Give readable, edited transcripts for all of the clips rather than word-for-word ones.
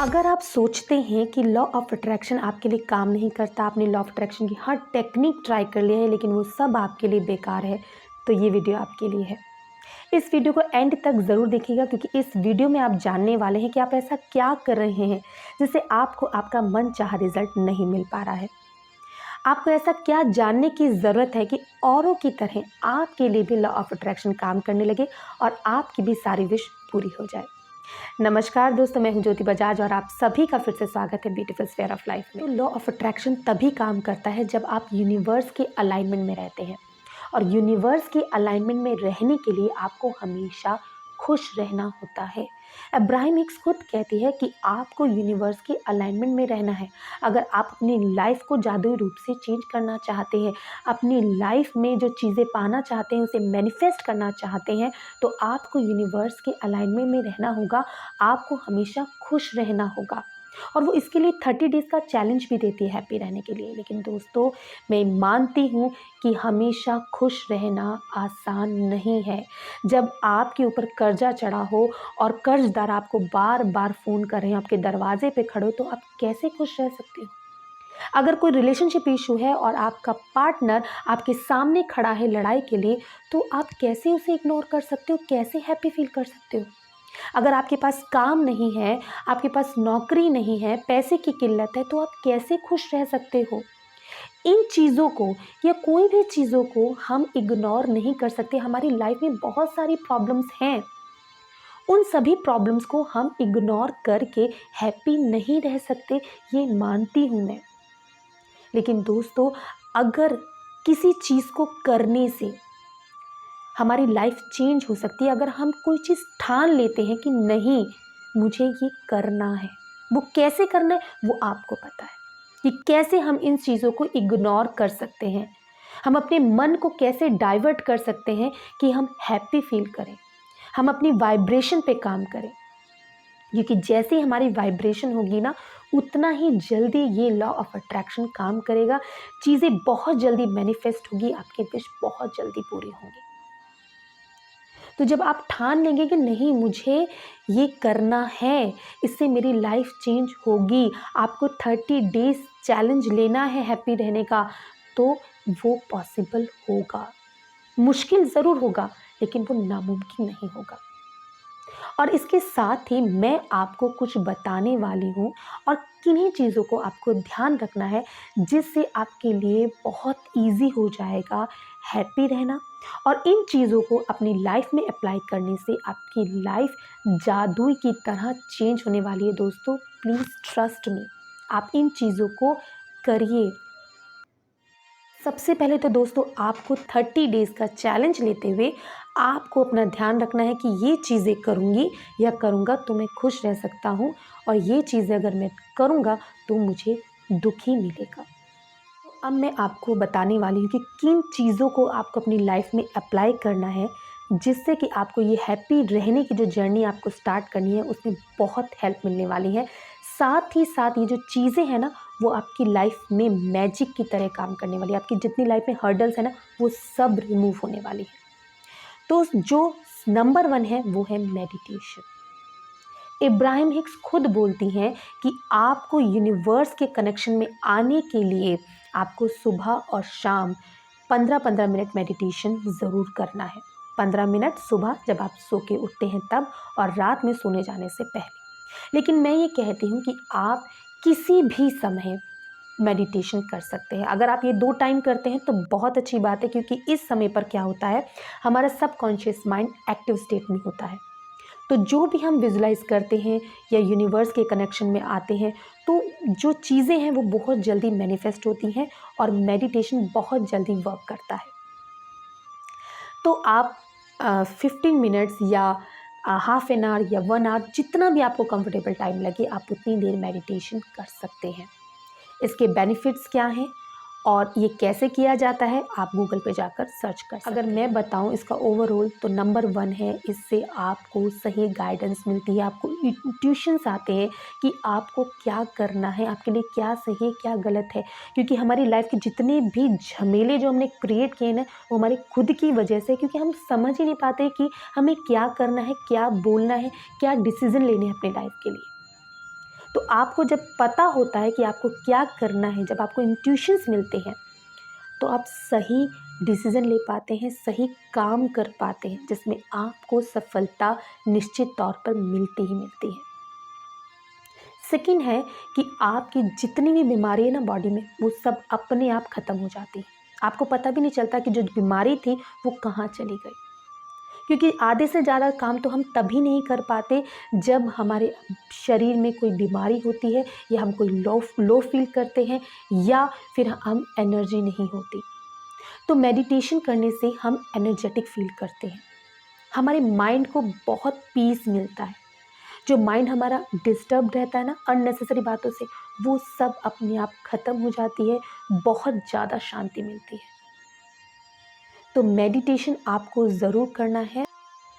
अगर आप सोचते हैं कि लॉ ऑफ अट्रैक्शन आपके लिए काम नहीं करता, आपने लॉ ऑफ अट्रैक्शन की हर टेक्निक ट्राई कर लिया है लेकिन वो सब आपके लिए बेकार है, तो ये वीडियो आपके लिए है। इस वीडियो को एंड तक ज़रूर देखिएगा क्योंकि इस वीडियो में आप जानने वाले हैं कि आप ऐसा क्या कर रहे हैं जिससे आपको आपका मनचाहा रिजल्ट नहीं मिल पा रहा है। आपको ऐसा क्या जानने की ज़रूरत है कि औरों की तरह आपके लिए भी लॉ ऑफ अट्रैक्शन काम करने लगे और आपकी भी सारी विश पूरी हो जाए। नमस्कार दोस्तों, मैं हूं ज्योति बजाज और आप सभी का फिर से स्वागत है ब्यूटीफुल स्फीयर ऑफ लाइफ में। तो लॉ ऑफ अट्रैक्शन तभी काम करता है जब आप यूनिवर्स के अलाइनमेंट में रहते हैं, और यूनिवर्स के अलाइनमेंट में रहने के लिए आपको हमेशा खुश रहना होता है। अब्राहम हिक्स खुद कहती है कि आपको यूनिवर्स के अलाइनमेंट में रहना है। अगर आप अपनी लाइफ को जादुई रूप से चेंज करना चाहते हैं, अपनी लाइफ में जो चीज़ें पाना चाहते हैं उसे मैनिफेस्ट करना चाहते हैं, तो आपको यूनिवर्स के अलाइनमेंट में रहना होगा। आपको हमेशा खुश रहना होगा, और वो इसके लिए 30 डेज़ का चैलेंज भी देती है हैप्पी रहने के लिए। लेकिन दोस्तों, मैं मानती हूँ कि हमेशा खुश रहना आसान नहीं है। जब आपके ऊपर कर्जा चढ़ा हो और कर्जदार आपको बार बार फ़ोन कर रहे हैं, आपके दरवाजे पे खड़े हो, तो आप कैसे खुश रह सकते हो? अगर कोई रिलेशनशिप इशू है और आपका पार्टनर आपके सामने खड़ा है लड़ाई के लिए, तो आप कैसे उसे इग्नोर कर सकते हो? कैसे हैप्पी फील कर सकते हो? अगर आपके पास काम नहीं है, आपके पास नौकरी नहीं है, पैसे की किल्लत है, तो आप कैसे खुश रह सकते हो? इन चीज़ों को या कोई भी चीज़ों को हम इग्नोर नहीं कर सकते। हमारी लाइफ में बहुत सारी प्रॉब्लम्स हैं, उन सभी प्रॉब्लम्स को हम इग्नोर करके हैप्पी नहीं रह सकते, ये मानती हूँ मैं। लेकिन दोस्तों, अगर किसी चीज़ को करने से हमारी लाइफ चेंज हो सकती है, अगर हम कोई चीज़ ठान लेते हैं कि नहीं, मुझे ये करना है, वो कैसे करना है वो आपको पता है कि कैसे हम इन चीज़ों को इग्नोर कर सकते हैं। हम अपने मन को कैसे डाइवर्ट कर सकते हैं कि हम हैप्पी फील करें, हम अपनी वाइब्रेशन पे काम करें, क्योंकि जैसे ही हमारी वाइब्रेशन होगी ना, उतना ही जल्दी ये लॉ ऑफ अट्रैक्शन काम करेगा। चीज़ें बहुत जल्दी मैनिफेस्ट होगी, आपकी विश बहुत जल्दी पूरी होंगी। तो जब आप ठान लेंगे कि नहीं, मुझे ये करना है, इससे मेरी लाइफ चेंज होगी, आपको 30 डेज़ चैलेंज लेना है हैप्पी रहने का, तो वो पॉसिबल होगा। मुश्किल ज़रूर होगा, लेकिन वो नामुमकिन नहीं होगा। और इसके साथ ही मैं आपको कुछ बताने वाली हूँ, और किन्हीं चीज़ों को आपको ध्यान रखना है जिससे आपके लिए बहुत ईजी हो जाएगा हैप्पी रहना। और इन चीज़ों को अपनी लाइफ में अप्लाई करने से आपकी लाइफ जादुई की तरह चेंज होने वाली है। दोस्तों, प्लीज़ ट्रस्ट मी, आप इन चीज़ों को करिए। सबसे पहले तो दोस्तों, आपको 30 डेज़ का चैलेंज लेते हुए आपको अपना ध्यान रखना है कि ये चीज़ें करूँगी या करूँगा तो मैं खुश रह सकता हूँ, और ये चीज़ें अगर मैं करूँगा तो मुझे दुःख ही मिलेगा। तो अब मैं आपको बताने वाली हूँ कि किन चीज़ों को आपको अपनी लाइफ में अप्लाई करना है जिससे कि आपको ये हैप्पी रहने की जो जर्नी आपको स्टार्ट करनी है उसमें बहुत हेल्प मिलने वाली है। साथ ही साथ ये जो चीज़ें हैं ना, वो आपकी लाइफ में मैजिक की तरह काम करने वाली है। आपकी जितनी लाइफ में हर्डल्स है ना, वो सब रिमूव होने वाली है। तो जो नंबर 1 है वो है मेडिटेशन। इब्राहिम हिक्स खुद बोलती हैं कि आपको यूनिवर्स के कनेक्शन में आने के लिए आपको सुबह और शाम 15-15 मिनट मेडिटेशन ज़रूर करना है। 15 मिनट सुबह जब आप सो के उठते हैं तब, और रात में सोने जाने से पहले। लेकिन मैं ये कहती हूँ कि आप किसी भी समय मेडिटेशन कर सकते हैं। अगर आप ये 2 टाइम करते हैं तो बहुत अच्छी बात है, क्योंकि इस समय पर क्या होता है, हमारा सबकॉन्शियस माइंड एक्टिव स्टेट में होता है। तो जो भी हम विजुलाइज करते हैं या यूनिवर्स के कनेक्शन में आते हैं, तो जो चीज़ें हैं वो बहुत जल्दी मैनिफेस्ट होती हैं, और मेडिटेशन बहुत जल्दी वर्क करता है। तो आप 15 मिनट्स या हाफ एन आवर या 1 आवर, जितना भी आपको कंफर्टेबल टाइम लगे, आप उतनी देर मेडिटेशन कर सकते हैं। इसके बेनिफिट्स क्या हैं और ये कैसे किया जाता है, आप गूगल पे जाकर सर्च कर सकते हैं। अगर मैं बताऊं इसका ओवरऑल, तो नंबर 1 है, इससे आपको सही गाइडेंस मिलती है, आपको इंट्यूशंस आते हैं कि आपको क्या करना है, आपके लिए क्या सही है, क्या गलत है। क्योंकि हमारी लाइफ के जितने भी झमेले जो हमने क्रिएट किए ना, वो हमारे खुद की वजह से, क्योंकि हम समझ ही नहीं पाते कि हमें क्या करना है, क्या बोलना है, क्या डिसीज़न लेने हैं अपनी लाइफ के लिए। तो आपको जब पता होता है कि आपको क्या करना है, जब आपको इंट्यूशंस मिलते हैं, तो आप सही डिसीज़न ले पाते हैं, सही काम कर पाते हैं, जिसमें आपको सफलता निश्चित तौर पर मिलती ही मिलती है। सेकंड है कि आपकी जितनी भी बीमारी है ना बॉडी में, वो सब अपने आप ख़त्म हो जाती है। आपको पता भी नहीं चलता कि जो बीमारी थी वो कहाँ चली गई, क्योंकि आधे से ज़्यादा काम तो हम तभी नहीं कर पाते जब हमारे शरीर में कोई बीमारी होती है, या हम कोई लो लो फील करते हैं, या फिर हम एनर्जी नहीं होती। तो मेडिटेशन करने से हम एनर्जेटिक फील करते हैं, हमारे माइंड को बहुत पीस मिलता है। जो माइंड हमारा डिस्टर्ब रहता है ना अननेसेसरी बातों से, वो सब अपने आप ख़त्म हो जाती है, बहुत ज़्यादा शांति मिलती है। तो मेडिटेशन आपको ज़रूर करना है।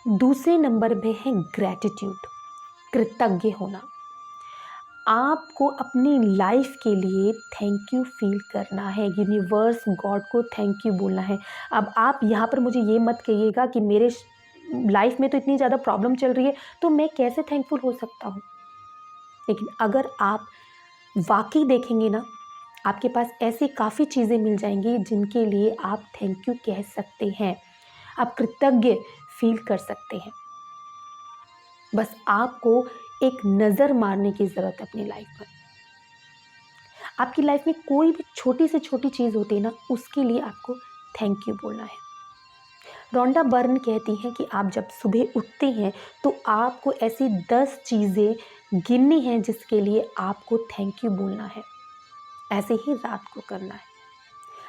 दूसरे नंबर पे है ग्रैटिट्यूड, कृतज्ञ होना। आपको अपनी लाइफ के लिए थैंक यू फील करना है, यूनिवर्स गॉड को थैंक यू बोलना है। अब आप यहाँ पर मुझे ये मत कहिएगा कि मेरे लाइफ में तो इतनी ज़्यादा प्रॉब्लम चल रही है तो मैं कैसे थैंकफुल हो सकता हूँ। लेकिन अगर आप वाकई देखेंगे ना, आपके पास ऐसी काफ़ी चीज़ें मिल जाएंगी जिनके लिए आप थैंक यू कह सकते हैं, आप कृतज्ञ फील कर सकते हैं। बस आपको एक नज़र मारने की ज़रूरत है अपनी लाइफ में। आपकी लाइफ में कोई भी छोटी से छोटी चीज़ होती है ना, उसके लिए आपको थैंक यू बोलना है। रोंडा बर्न कहती हैं कि आप जब सुबह उठते हैं तो आपको ऐसी 10 चीज़ें गिननी हैं जिसके लिए आपको थैंक यू बोलना है। ऐसे ही रात को करना है।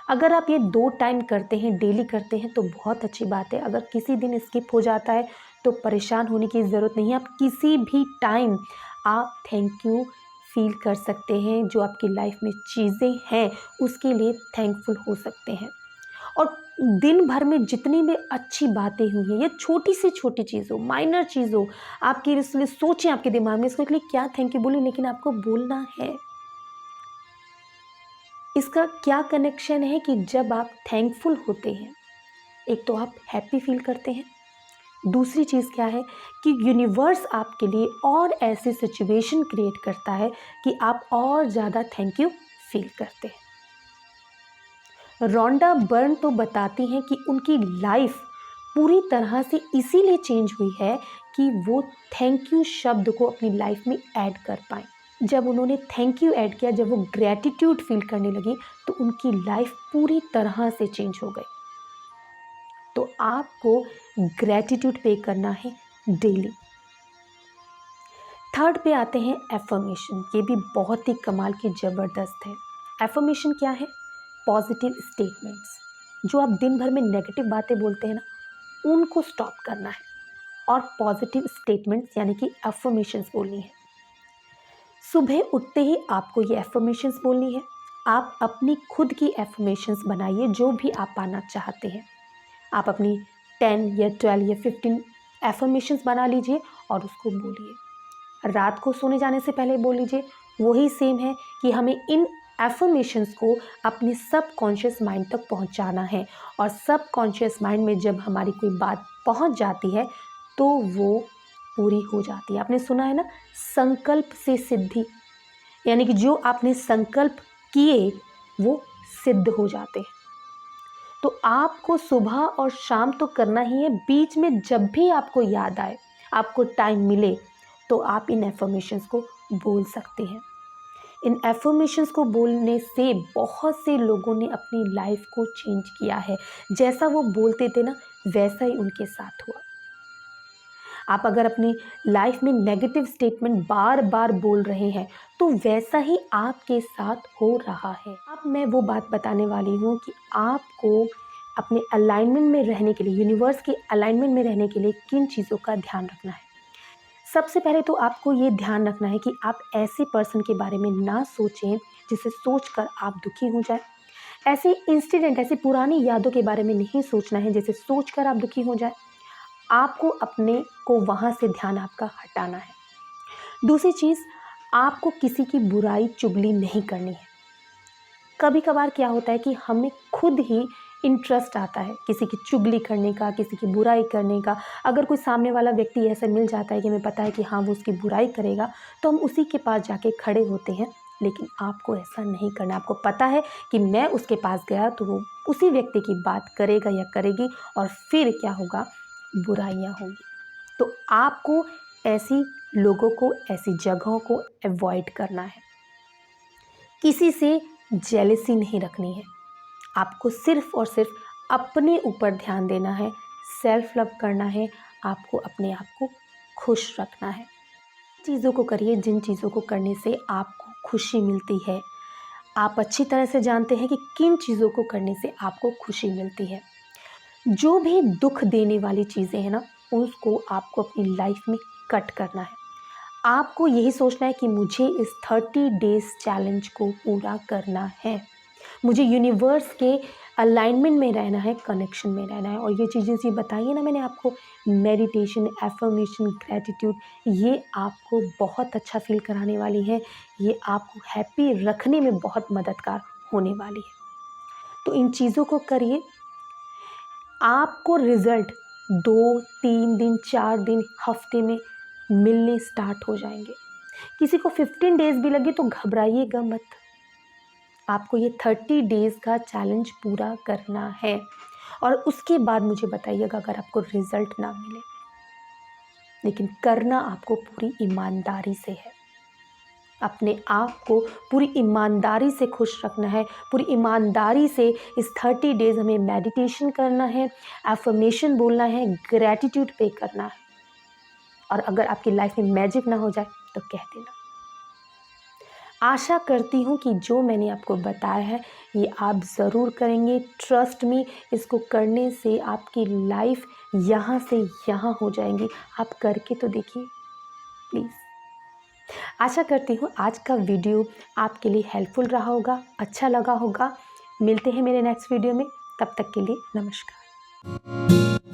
अगर आप ये 2 टाइम करते हैं, डेली करते हैं, तो बहुत अच्छी बात है। अगर किसी दिन स्किप हो जाता है तो परेशान होने की ज़रूरत नहीं है। आप किसी भी टाइम आप थैंक यू फील कर सकते हैं। जो आपकी लाइफ में चीज़ें हैं उसके लिए थैंकफुल हो सकते हैं। और दिन भर में जितनी भी अच्छी बातें हुई हैं, ये छोटी से छोटी चीज़ हो, माइनर चीज़ हो, आपके इसलिए सोचें आपके दिमाग में इसके लिए क्या थैंक यू बोलूं, लेकिन आपको बोलना है। इसका क्या कनेक्शन है कि जब आप थैंकफुल होते हैं, एक तो आप हैप्पी फील करते हैं, दूसरी चीज़ क्या है कि यूनिवर्स आपके लिए और ऐसी सिचुएशन क्रिएट करता है कि आप और ज़्यादा थैंक यू फील करते हैं। रोंडा बर्न तो बताती हैं कि उनकी लाइफ पूरी तरह से इसीलिए चेंज हुई है कि वो थैंक यू शब्द को अपनी लाइफ में ऐड कर पाएँ। जब उन्होंने थैंक यू ऐड किया, जब वो ग्रैटिट्यूड फील करने लगी, तो उनकी लाइफ पूरी तरह से चेंज हो गई। तो आपको ग्रैटिट्यूड पे करना है डेली। थर्ड पे आते हैं एफर्मेशन। ये भी बहुत ही कमाल की ज़बरदस्त है। एफर्मेशन क्या है? Positive statements. जो आप दिन भर में नेगेटिव बातें बोलते हैं ना, उनको स्टॉप करना है और पॉजिटिव स्टेटमेंट्स यानी कि एफर्मेशंस बोलनी है। सुबह उठते ही आपको ये एफर्मेशंस बोलनी है। आप अपनी खुद की एफर्मेशंस बनाइए, जो भी आप पाना चाहते हैं। आप अपनी 10 या 12 या 15 एफर्मेशंस बना लीजिए और उसको बोलिए। रात को सोने जाने से पहले बोल लीजिए। वही सेम है कि हमें इन एफर्मेशंस को अपने सबकॉन्शियस माइंड तक पहुंचाना है, और सबकॉन्शियस माइंड में जब हमारी कोई बात पहुंच जाती है तो वो पूरी हो जाती है। आपने सुना है ना, संकल्प से सिद्धि, यानी कि जो आपने संकल्प किए वो सिद्ध हो जाते हैं। तो आपको सुबह और शाम तो करना ही है, बीच में जब भी आपको याद आए, आपको टाइम मिले, तो आप इन एफर्मेशंस को बोल सकते हैं। इन एफर्मेशंस को बोलने से बहुत से लोगों ने अपनी लाइफ को चेंज किया है। जैसा वो बोलते थे ना, वैसा ही उनके साथ हुआ। आप अगर अपनी लाइफ में नेगेटिव स्टेटमेंट बार बार बोल रहे हैं तो वैसा ही आपके साथ हो रहा है। अब मैं वो बात बताने वाली हूँ कि आपको अपने अलाइनमेंट में रहने के लिए, यूनिवर्स के अलाइनमेंट में रहने के लिए किन चीज़ों का ध्यान रखना है। सबसे पहले तो आपको ये ध्यान रखना है कि आप ऐसे पर्सन के बारे में ना सोचें जिसे सोचकर आप दुखी हो जाए। ऐसे इंसिडेंट, ऐसी पुरानी यादों के बारे में नहीं सोचना है जिसे सोचकर आप दुखी हो जाए। आपको अपने को वहाँ से ध्यान आपका हटाना है। दूसरी चीज़, आपको किसी की बुराई चुगली नहीं करनी है। कभी कभार क्या होता है कि हमें खुद ही इंटरेस्ट आता है किसी की चुगली करने का, किसी की बुराई करने का। अगर कोई सामने वाला व्यक्ति ऐसे मिल जाता है कि हमें पता है कि हाँ वो उसकी बुराई करेगा, तो हम उसी के पास जाके खड़े होते हैं। लेकिन आपको ऐसा नहीं करना। आपको पता है कि मैं उसके पास गया तो वो उसी व्यक्ति की बात करेगा या करेगी, और फिर क्या होगा, बुराइयाँ होंगी। तो आपको ऐसी लोगों को, ऐसी जगहों को अवॉइड करना है। किसी से जेलसी नहीं रखनी है। आपको सिर्फ और सिर्फ अपने ऊपर ध्यान देना है, सेल्फ लव करना है, आपको अपने आप को खुश रखना है। चीज़ों को करिए जिन चीज़ों को करने से आपको खुशी मिलती है। आप अच्छी तरह से जानते हैं कि किन चीज़ों को करने से आपको खुशी मिलती है। जो भी दुख देने वाली चीज़ें हैं ना, उसको आपको अपनी लाइफ में कट करना है। आपको यही सोचना है कि मुझे इस 30 डेज़ चैलेंज को पूरा करना है। मुझे यूनिवर्स के अलाइनमेंट में रहना है, कनेक्शन में रहना है। और ये चीज़ें सी बताई है ना मैंने आपको, मेडिटेशन, एफर्मेशन, ग्रैटिट्यूड, ये आपको बहुत अच्छा फील कराने वाली है। ये आपको हैप्पी रखने में बहुत मददगार होने वाली है। तो इन चीज़ों को करिए, आपको रिज़ल्ट 2, 3 दिन, 4 दिन, हफ्ते में मिलने स्टार्ट हो जाएंगे। किसी को 15 डेज़ भी लगे तो घबराइएगा मत। आपको ये 30 डेज़ का चैलेंज पूरा करना है, और उसके बाद मुझे बताइएगा अगर आपको रिज़ल्ट ना मिले। लेकिन करना आपको पूरी ईमानदारी से है। अपने आप को पूरी ईमानदारी से खुश रखना है। पूरी ईमानदारी से इस 30 डेज़ हमें मेडिटेशन करना है, एफर्मेशन बोलना है, ग्रैटिट्यूड पे करना है। और अगर आपकी लाइफ में मैजिक ना हो जाए तो कह देना। आशा करती हूँ कि जो मैंने आपको बताया है ये आप ज़रूर करेंगे। ट्रस्ट मी, इसको करने से आपकी लाइफ यहाँ से यहाँ हो जाएंगी। आप करके तो देखिए प्लीज़। आशा करती हूँ आज का वीडियो आपके लिए हेल्पफुल रहा होगा, अच्छा लगा होगा। मिलते हैं मेरे नेक्स्ट वीडियो में, तब तक के लिए नमस्कार।